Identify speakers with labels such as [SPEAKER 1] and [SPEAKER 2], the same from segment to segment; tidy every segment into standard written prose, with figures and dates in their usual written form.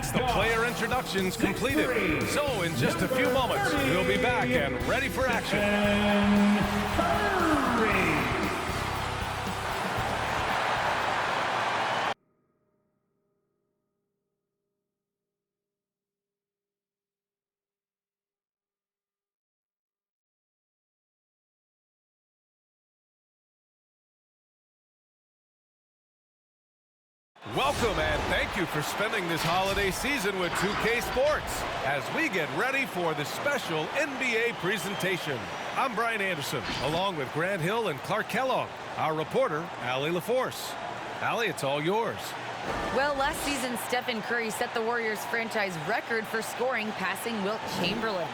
[SPEAKER 1] That's the player introductions completed. So in just a few moments, we'll be back and ready for action. Welcome and thank you for spending this holiday season with 2K Sports as we get ready for the special NBA presentation. I'm Brian Anderson, along with Grant Hill and Clark Kellogg, our reporter, Allie LaForce. Allie, it's all yours.
[SPEAKER 2] Well, last season, Stephen Curry set the Warriors franchise record for scoring, passing Wilt Chamberlain.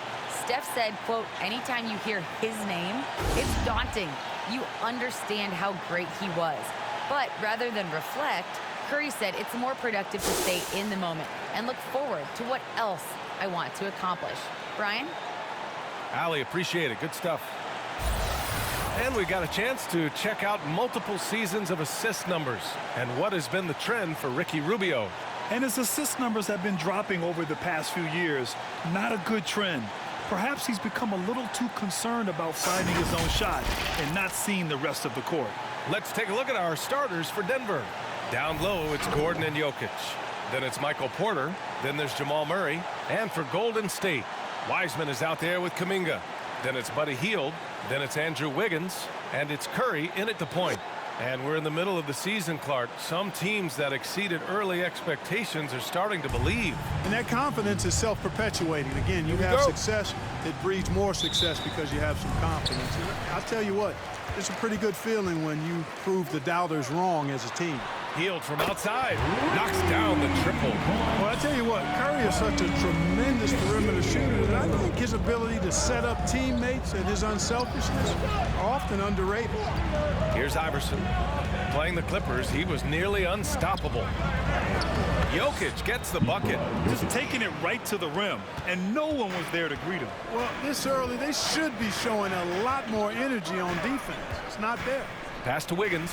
[SPEAKER 2] Steph said, quote, anytime you hear his name, it's daunting. You understand how great he was. But rather than reflect, Curry said it's more productive to stay in the moment and look forward to what else I want to accomplish. Brian?
[SPEAKER 1] Allie, appreciate it. Good stuff. And we got a chance to check out multiple seasons of assist numbers and what has been the trend for Ricky Rubio.
[SPEAKER 3] And his assist numbers have been dropping over the past few years. Not a good trend. Perhaps he's become a little too concerned about finding his own shot and not seeing the rest of the court.
[SPEAKER 1] Let's take a look at our starters for Denver. Down low, it's Gordon and Jokic. Then it's Michael Porter. Then there's Jamal Murray. And for Golden State, Wiseman is out there with Kuminga. Then it's Buddy Hield. Then it's Andrew Wiggins. And it's Curry in at the point. And we're in the middle of the season, Clark. Some teams that exceeded early expectations are starting to believe.
[SPEAKER 4] And that confidence is self-perpetuating. Again, you have success, it breeds more success because you have some confidence. And I'll tell you what, it's a pretty good feeling when you prove the doubters wrong as a team.
[SPEAKER 1] Hield from outside, knocks down the triple.
[SPEAKER 4] Well, I tell you what, Curry is such a tremendous perimeter shooter that I think his ability to set up teammates and his unselfishness are often underrated.
[SPEAKER 1] Here's Iverson. Playing the Clippers, he was nearly unstoppable. Jokic gets the bucket.
[SPEAKER 3] Just taking it right to the rim, and no one was there to greet him.
[SPEAKER 4] Well, this early, they should be showing a lot more energy on defense. It's not there.
[SPEAKER 1] Pass to Wiggins.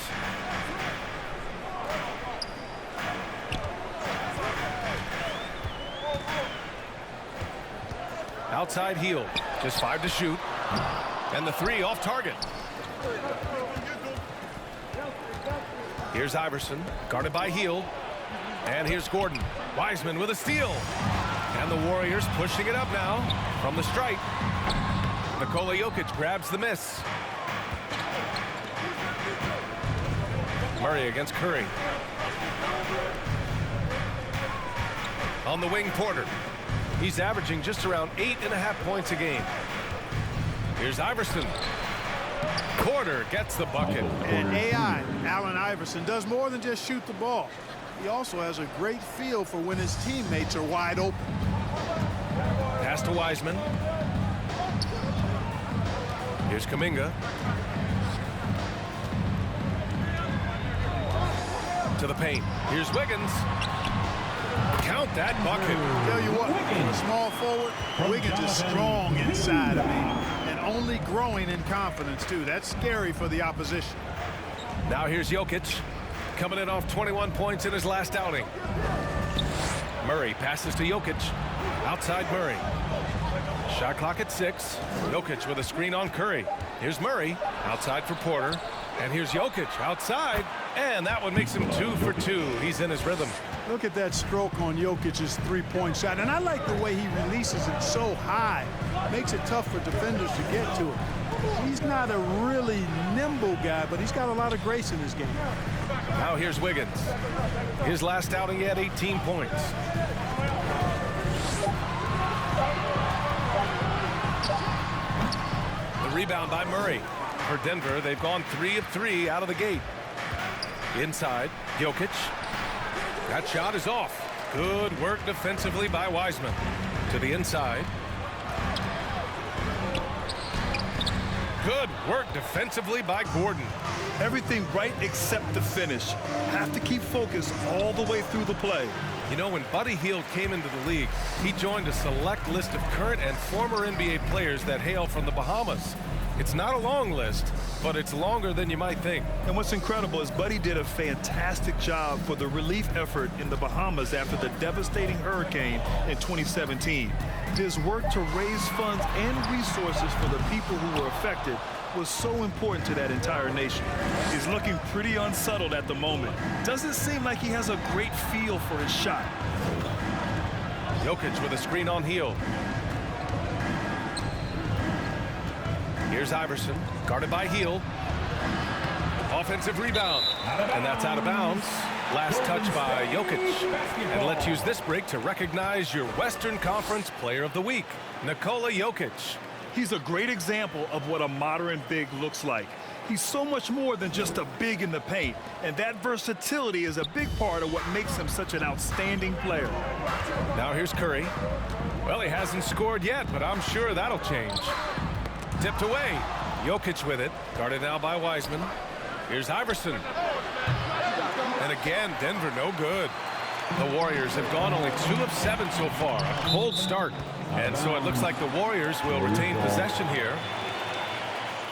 [SPEAKER 1] Outside Hield, just 5 to shoot. And the 3 off target. Here's Iverson, guarded by Hield. And here's Gordon. Wiseman with a steal. And the Warriors pushing it up now from the stripe. Nikola Jokic grabs the miss. Murray against Curry. On the wing, Porter. He's averaging just around 8.5 points a game. Here's Iverson. Porter gets the bucket.
[SPEAKER 4] And AI, Allen Iverson, does more than just shoot the ball. He also has a great feel for when his teammates are wide open.
[SPEAKER 1] Pass to Wiseman. Here's Kuminga. To the paint. Here's Wiggins. Count that bucket.
[SPEAKER 4] Tell you what, small forward, Wiggins is strong inside. And only growing in confidence, too. That's scary for the opposition.
[SPEAKER 1] Now here's Jokic, coming in off 21 points in his last outing. Murray passes to Jokic. Outside Murray. Shot clock at 6. Jokic with a screen on Curry. Here's Murray, outside for Porter. And here's Jokic, outside. And that one makes him 2 for 2. He's in his rhythm.
[SPEAKER 4] Look at that stroke on Jokic's three-point shot. And I like the way he releases it so high. Makes it tough for defenders to get to it. He's not a really nimble guy, but he's got a lot of grace in his game.
[SPEAKER 1] Now here's Wiggins. His last outing, he had 18 points. The rebound by Murray. For Denver, they've gone 3 of 3 out of the gate. Inside, Jokic. That shot is off. Good work defensively by Wiseman. To the inside. Good work defensively by Gordon.
[SPEAKER 3] Everything right except the finish. Have to keep focused all the way through the play.
[SPEAKER 1] You know, when Buddy Hield came into the league, he joined a select list of current and former NBA players that hail from the Bahamas. It's not a long list, but it's longer than you might think.
[SPEAKER 3] And what's incredible is Buddy did a fantastic job for the relief effort in the Bahamas after the devastating hurricane in 2017. His work to raise funds and resources for the people who were affected was so important to that entire nation. He's looking pretty unsettled at the moment. Doesn't seem like he has a great feel for his shot.
[SPEAKER 1] Jokic with a screen on heel. Here's Iverson, guarded by Heel. Offensive rebound, and that's out of bounds. Last touch by Jokic. And let's use this break to recognize your Western Conference Player of the Week, Nikola Jokic.
[SPEAKER 3] He's a great example of what a modern big looks like. He's so much more than just a big in the paint, and that versatility is a big part of what makes him such an outstanding player.
[SPEAKER 1] Now here's Curry. Well, he hasn't scored yet, but I'm sure that'll change. Tipped away. Jokic with it. Guarded now by Wiseman. Here's Iverson. And again, Denver no good. The Warriors have gone only 2 of 7 so far. A cold start. And so it looks like the Warriors will retain possession here.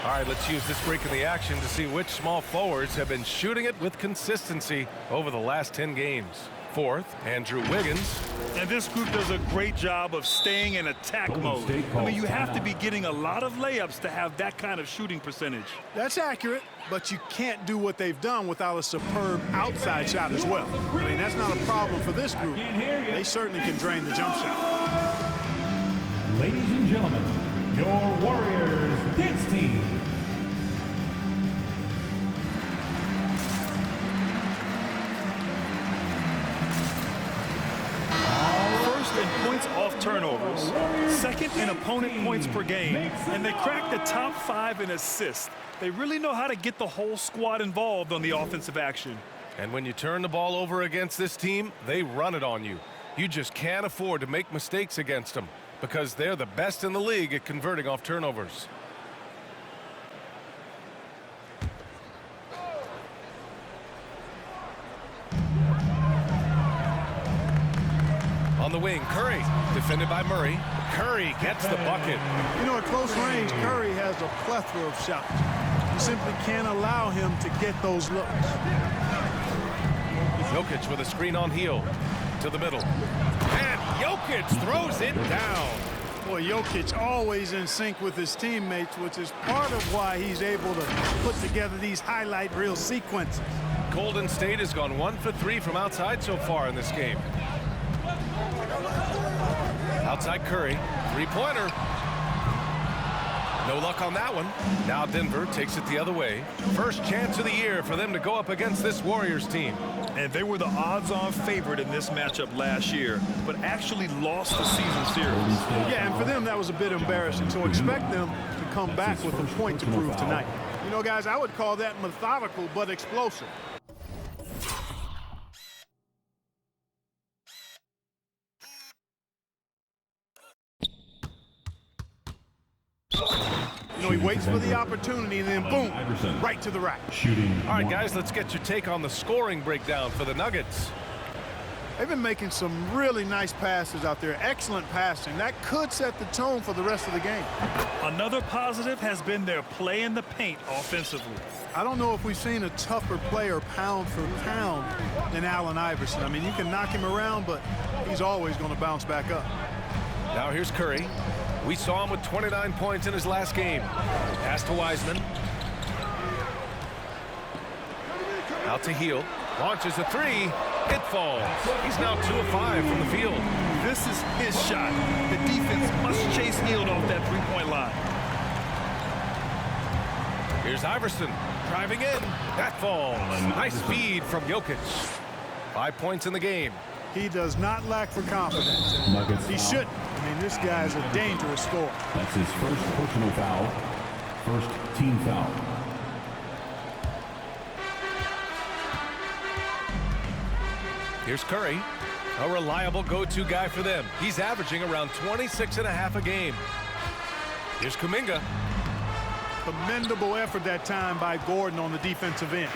[SPEAKER 1] All right, let's use this break in the action to see which small forwards have been shooting it with consistency over the last 10 games. Fourth, Andrew Wiggins.
[SPEAKER 3] And this group does a great job of staying in attack mode. I mean, you have to be getting a lot of layups to have that kind of shooting percentage.
[SPEAKER 4] That's accurate, but you can't do what they've done without a superb outside shot as well. I mean, that's not a problem for this group. They certainly can drain the jump shot.
[SPEAKER 5] Ladies and gentlemen, your Warriors dance team.
[SPEAKER 3] Points off turnovers, second in opponent points per game, and they cracked the top 5 in assists. They really know how to get the whole squad involved on the offensive action.
[SPEAKER 1] And when you turn the ball over against this team, they run it on you. You just can't afford to make mistakes against them because they're the best in the league at converting off turnovers. On the wing, Curry, defended by Murray. Curry gets the bucket.
[SPEAKER 4] You know, at close range, Curry has a plethora of shots. You simply can't allow him to get those looks.
[SPEAKER 1] Jokic with a screen on heel to the middle. And Jokic throws it down.
[SPEAKER 4] Boy, Jokic always in sync with his teammates, which is part of why he's able to put together these highlight reel sequences.
[SPEAKER 1] Golden State has gone 1 for 3 from outside so far in this game. Outside Curry, three-pointer. No luck on that one. Now Denver takes it the other way. First chance of the year for them to go up against this Warriors team.
[SPEAKER 3] And they were the odds-on favorite in this matchup last year, but actually lost the season series.
[SPEAKER 4] Yeah, and for them, that was a bit embarrassing. So expect them to come back with a point to prove tonight. You know, guys, I would call that methodical but explosive. You know, he waits for the opportunity and then boom, right to the rack.
[SPEAKER 1] All right, guys, let's get your take on the scoring breakdown for the Nuggets.
[SPEAKER 4] They've been making some really nice passes out there. Excellent passing. That could set the tone for the rest of the game.
[SPEAKER 3] Another positive has been their play in the paint offensively.
[SPEAKER 4] I don't know if we've seen a tougher player pound for pound than Allen Iverson. I mean, you can knock him around, but he's always going to bounce back up.
[SPEAKER 1] Now here's Curry. We saw him with 29 points in his last game. Pass to Wiseman. Out to Heel. Launches a three. It falls. He's now 2 of 5 from the field.
[SPEAKER 3] This is his shot. The defense must chase Hield off that three-point line.
[SPEAKER 1] Here's Iverson driving in. That falls. Nice feed from Jokic. 5 points in the game.
[SPEAKER 4] He does not lack for confidence. He shouldn't. I mean, this guy's a dangerous scorer.
[SPEAKER 5] That's his first personal foul. First team foul.
[SPEAKER 1] Here's Curry, a reliable go-to guy for them. He's averaging around 26.5 a game. Here's Kuminga.
[SPEAKER 4] Commendable effort that time by Gordon on the defensive end.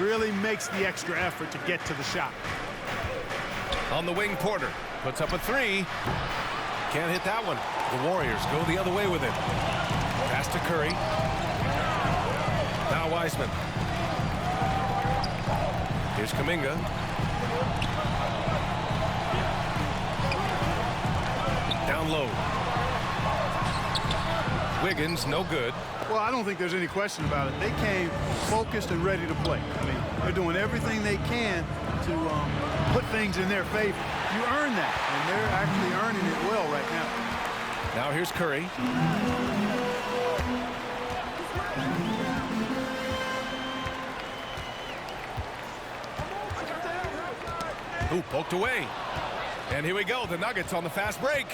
[SPEAKER 4] Really makes the extra effort to get to the shot.
[SPEAKER 1] On the wing, Porter puts up a three. Can't hit that one. The Warriors go the other way with it. Pass to Curry. Now Wiseman. Here's Kuminga. Down low. Wiggins, no good.
[SPEAKER 4] Well, I don't think there's any question about it. They came focused and ready to play. I mean, they're doing everything they can to put things in their favor. You earn that, and they're actually earning it well right now.
[SPEAKER 1] Now here's Curry. Ooh, poked away. And here we go, the Nuggets on the fast break.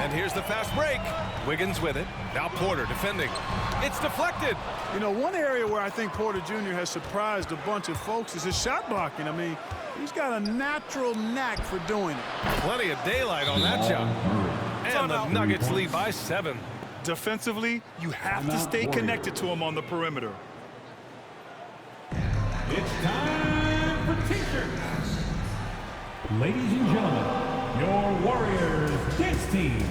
[SPEAKER 1] And here's the fast break. Wiggins with it. Now Porter defending. It's deflected.
[SPEAKER 4] You know, one area where I think Porter Jr. has surprised a bunch of folks is his shot blocking. I mean, he's got a natural knack for doing it.
[SPEAKER 1] Plenty of daylight on that shot. And the Nuggets lead by 7.
[SPEAKER 3] Defensively, you have to stay connected to him on the perimeter.
[SPEAKER 5] It's time for T-shirts. Ladies and gentlemen, your Warriors dance team.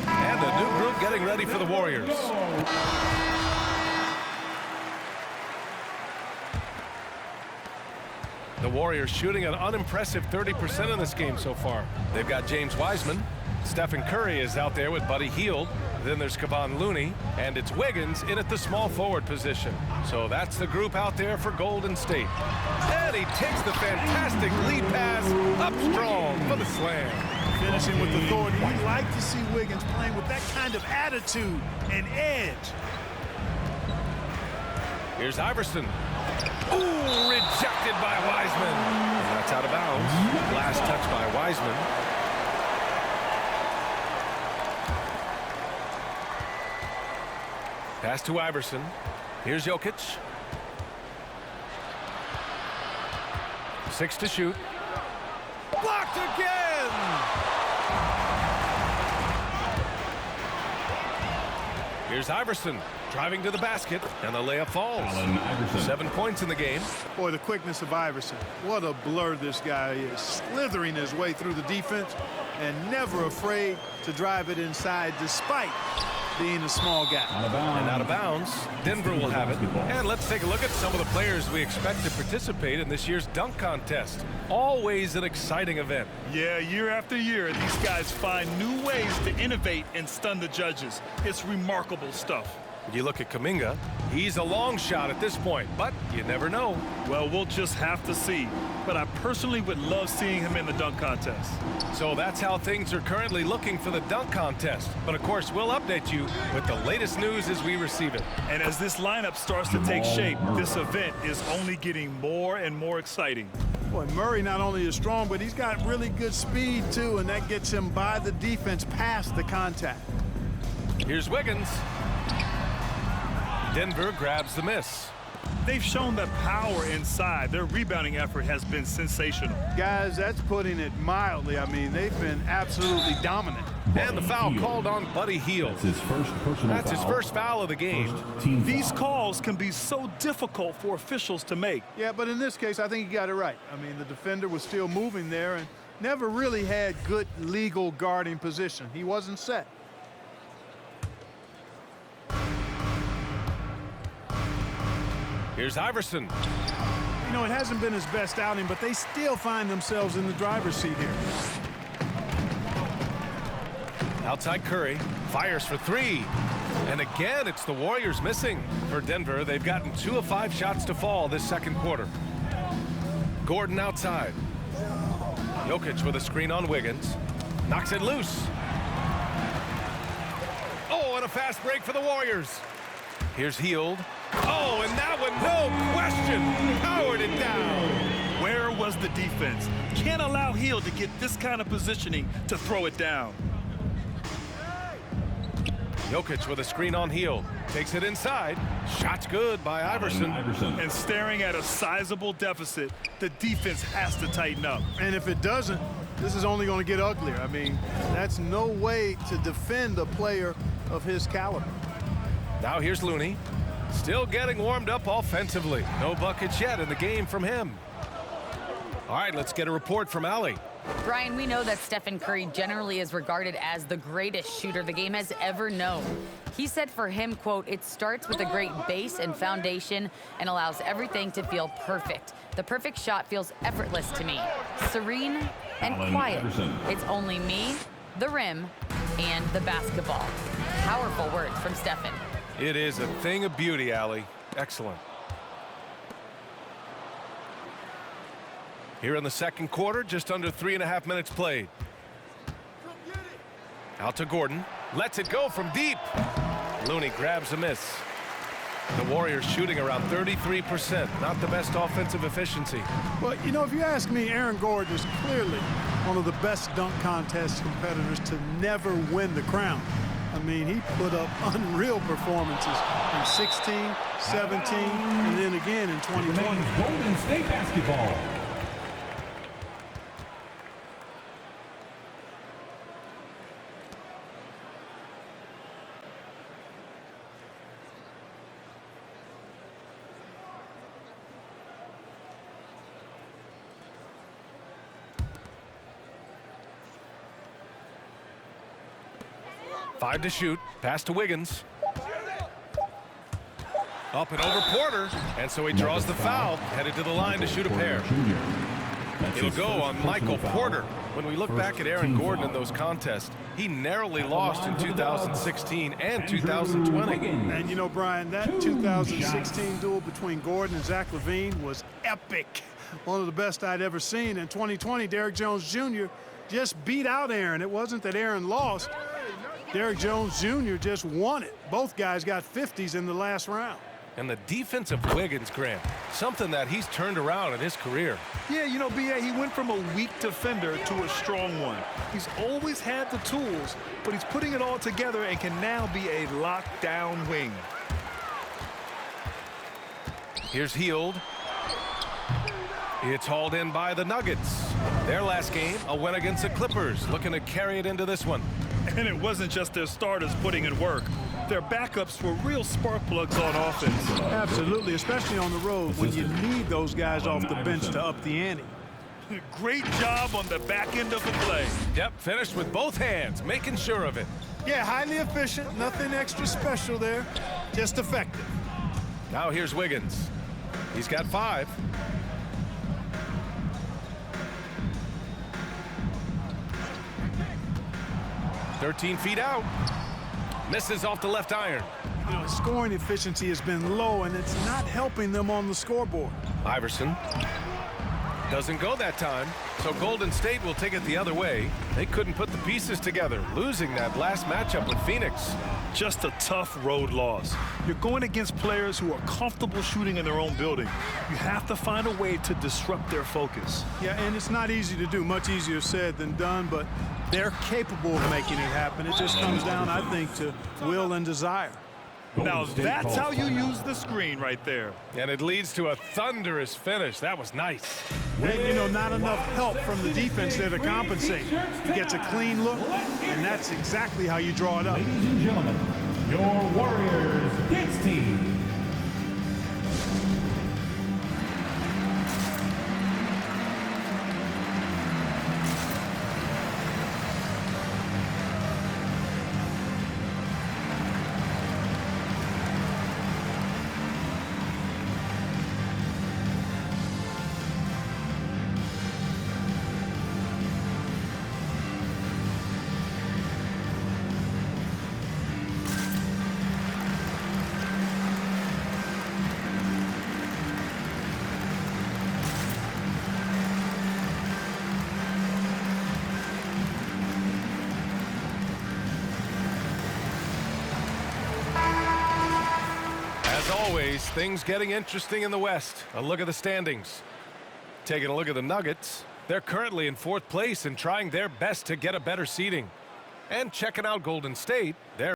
[SPEAKER 1] And the new group getting ready for the Warriors. The Warriors shooting an unimpressive 30% in this game so far. They've got James Wiseman. Stephen Curry is out there with Buddy Hield. Then there's Kevon Looney. And it's Wiggins in at the small forward position. So that's the group out there for Golden State. And he takes the fantastic lead pass up strong for the slam.
[SPEAKER 4] Finishing with authority. We like to see Wiggins playing with that kind of attitude and edge.
[SPEAKER 1] Here's Iverson. Ooh, rejected by Wiseman. And that's out of bounds. Last touch by Wiseman. Pass to Iverson. Here's Jokic. 6 to shoot. Blocked again! Here's Iverson driving to the basket, and the layup falls. 7 points in the game.
[SPEAKER 4] Boy, the quickness of Iverson. What a blur this guy is. Slithering his way through the defense and never afraid to drive it inside despite being a small guy.
[SPEAKER 1] And out of bounds, Denver will have it. And let's take a look at some of the players we expect to participate in this year's dunk contest. Always an exciting event.
[SPEAKER 3] Yeah, year after year, these guys find new ways to innovate and stun the judges. It's remarkable stuff.
[SPEAKER 1] You look at Kuminga, he's a long shot at this point, but you never know.
[SPEAKER 3] Well, we'll just have to see. But I personally would love seeing him in the dunk contest.
[SPEAKER 1] So that's how things are currently looking for the dunk contest. But of course, we'll update you with the latest news as we receive it.
[SPEAKER 3] And as this lineup starts to take shape, this event is only getting more and more exciting.
[SPEAKER 4] Boy, Murray not only is strong, but he's got really good speed, too, and that gets him by the defense past the contact.
[SPEAKER 1] Here's Wiggins. Denver grabs the miss.
[SPEAKER 3] They've shown the power inside. Their rebounding effort has been sensational.
[SPEAKER 4] Guys, that's putting it mildly. I mean, they've been absolutely dominant.
[SPEAKER 1] And the foul called on Buddy Hield. That's his first foul of the game.
[SPEAKER 3] These calls can be so difficult for officials to make.
[SPEAKER 4] Yeah, but in this case, I think he got it right. I mean, the defender was still moving there and never really had good legal guarding position. He wasn't set.
[SPEAKER 1] Here's Iverson.
[SPEAKER 4] You know, it hasn't been his best outing, but they still find themselves in the driver's seat here.
[SPEAKER 1] Outside Curry, fires for 3. And again, it's the Warriors missing. For Denver, they've gotten 2 of 5 shots to fall this second quarter. Gordon outside. Jokic with a screen on Wiggins. Knocks it loose. Oh, and a fast break for the Warriors. Here's Hield. Oh, and that one, no question, powered it down.
[SPEAKER 3] Where was the defense? Can't allow Hield to get this kind of positioning to throw it down.
[SPEAKER 1] Jokic with a screen on heel. Takes it inside. Shot's good by Iverson.
[SPEAKER 3] And staring at a sizable deficit, the defense has to tighten up.
[SPEAKER 4] And if it doesn't, this is only going to get uglier. I mean, that's no way to defend a player of his caliber.
[SPEAKER 1] Now here's Looney. Still getting warmed up offensively. No buckets yet in the game from him. All right, let's get a report from Allie.
[SPEAKER 2] Brian, we know that Stephen Curry generally is regarded as the greatest shooter the game has ever known. He said for him, quote, "It starts with a great base and foundation and allows everything to feel perfect. The perfect shot feels effortless to me, serene and quiet. It's only me, the rim, and the basketball." Powerful words from Stephen.
[SPEAKER 1] It is a thing of beauty, Allie. Excellent. Here in the second quarter, just under 3.5 minutes played. Out to Gordon. Lets it go from deep. Looney grabs a miss. The Warriors shooting around 33%. Not the best offensive efficiency.
[SPEAKER 4] Well, you know, if you ask me, Aaron Gordon is clearly one of the best dunk contest competitors to never win the crown. I mean, he put up unreal performances in 16, 17, and then again in 2020.
[SPEAKER 5] Golden State basketball.
[SPEAKER 1] Five to shoot. Pass to Wiggins. Up and over Porter. And so he draws the foul. Headed to the line to shoot a pair. It'll go on Michael Porter. When we look back at Aaron Gordon in those contests, he narrowly lost in 2016 and 2020.
[SPEAKER 4] And you know, Brian, that 2016 duel between Gordon and Zach LaVine was epic. One of the best I'd ever seen. In 2020, Derrick Jones Jr. just beat out Aaron. It wasn't that Aaron lost. Derrick Jones Jr. just won it. Both guys got 50s in the last round.
[SPEAKER 1] And the defense of Wiggins, Grant, something that he's turned around in his career.
[SPEAKER 3] Yeah, you know, B.A., he went from a weak defender to a strong one. He's always had the tools, but he's putting it all together and can now be a lockdown wing.
[SPEAKER 1] Here's Hield. It's hauled in by the Nuggets. Their last game, a win against the Clippers, looking to carry it into this one.
[SPEAKER 3] And it wasn't just their starters putting in work. Their backups were real spark plugs on offense.
[SPEAKER 4] Absolutely, especially on the road when you need those guys off the bench to up the ante.
[SPEAKER 3] Great job on the back end of the play.
[SPEAKER 1] Yep, finished with both hands, making sure of it.
[SPEAKER 4] Yeah, highly efficient, nothing extra special there, just effective.
[SPEAKER 1] Now here's Wiggins. He's got 5. "13 feet out." Misses off the left iron.
[SPEAKER 4] You know, scoring efficiency has been low, and it's not helping them on the scoreboard.
[SPEAKER 1] Iverson. Doesn't go that time, so Golden State will take it the other way. They couldn't put the pieces together, losing that last matchup with Phoenix.
[SPEAKER 3] Just a tough road loss. You're going against players who are comfortable shooting in their own building. You have to find a way to disrupt their focus.
[SPEAKER 4] Yeah, and it's not easy to do. Much easier said than done, but they're capable of making it happen. It just comes down, I think, to will and desire.
[SPEAKER 3] Now that's how you use the screen right there.
[SPEAKER 1] And it leads to a thunderous finish. That was nice.
[SPEAKER 4] And, you know, not enough help from the defense there to compensate. He gets a clean look, and that's exactly how you draw it up.
[SPEAKER 5] Ladies and gentlemen, your Warriors Knicks team.
[SPEAKER 1] Always, things getting interesting in the West. A look at the standings. Taking a look at the Nuggets. They're currently in 4th place and trying their best to get a better seeding. And checking out Golden State, they're